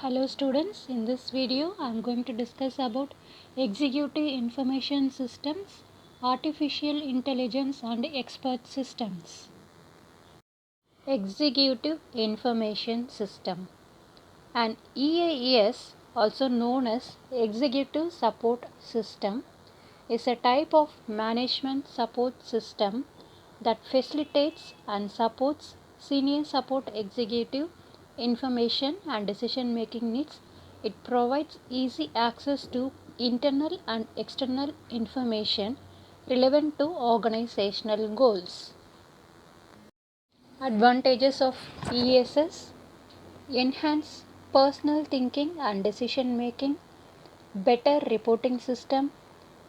Hello students, in this video I am going to discuss about executive information systems, artificial intelligence and expert systems. Executive Information System, an EAS, also known as Executive Support System, is a type of management support system that facilitates and supports senior support executive information and decision making needs. It provides easy access to internal and external information relevant to organizational goals. Advantages of ESS: enhance personal thinking and decision making, better reporting system,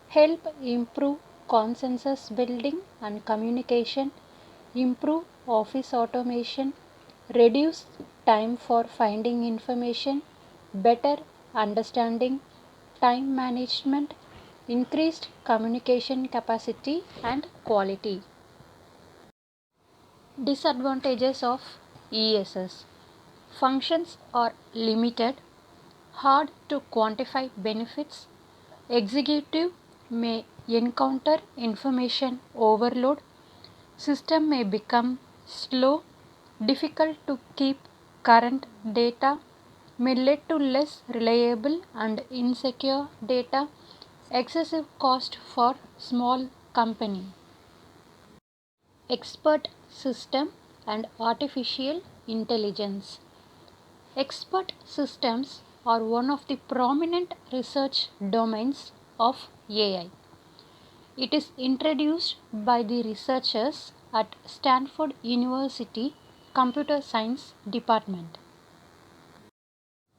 help improve consensus building and communication, improve office automation, reduce time for finding information, better understanding, time management, increased communication capacity and quality. Disadvantages of ESS: functions are limited, hard to quantify benefits, executive may encounter information overload, system may become slow, difficult to keep current data, may lead to less reliable and insecure data, excessive cost for small company. Expert system and artificial intelligence. Expert systems are one of the prominent research domains of AI. It is introduced by the researchers at Stanford University Computer Science Department.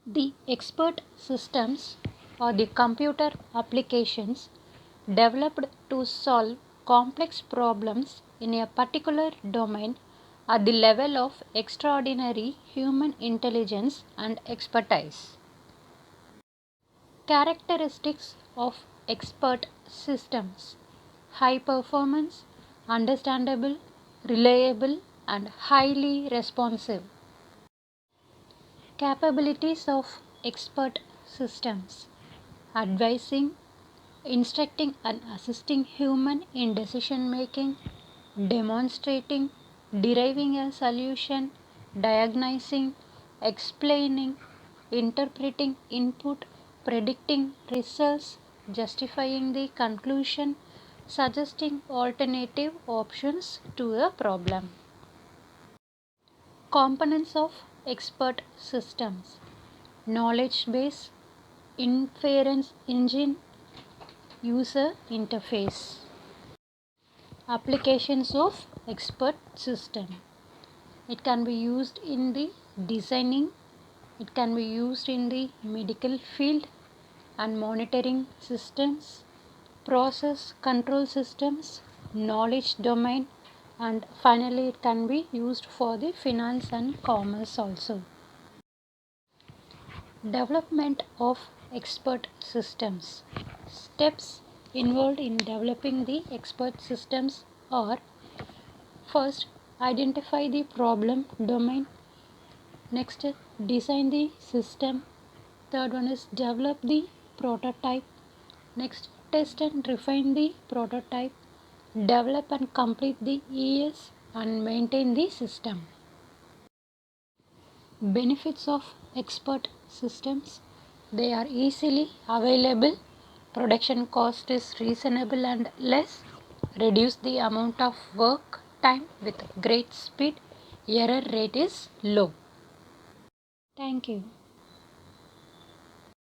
The expert systems are the computer applications developed to solve complex problems in a particular domain at the level of extraordinary human intelligence and expertise. Characteristics of expert systems: high performance, understandable, reliable, and highly responsive. Capabilities of expert systems: advising, instructing and assisting human in decision making, demonstrating, deriving a solution, diagnosing, explaining, interpreting input, predicting results, justifying the conclusion, suggesting alternative options to a problem. Components of expert systems: knowledge base, inference engine, user interface. Applications of expert system: it can be used in the designing, it can be used in the medical field and monitoring systems, process control systems, knowledge domain, and finally it can be used for the finance and commerce also. Development of expert systems. Steps involved in developing the expert systems are: first, identify the problem domain. Next, design the system. Third one is develop the prototype. Next, test and refine the prototype. Develop and complete the ES and maintain the system. Benefits of expert systems: they are easily available, production cost is reasonable and less, reduce the amount of work time with great speed, error rate is low. Thank you.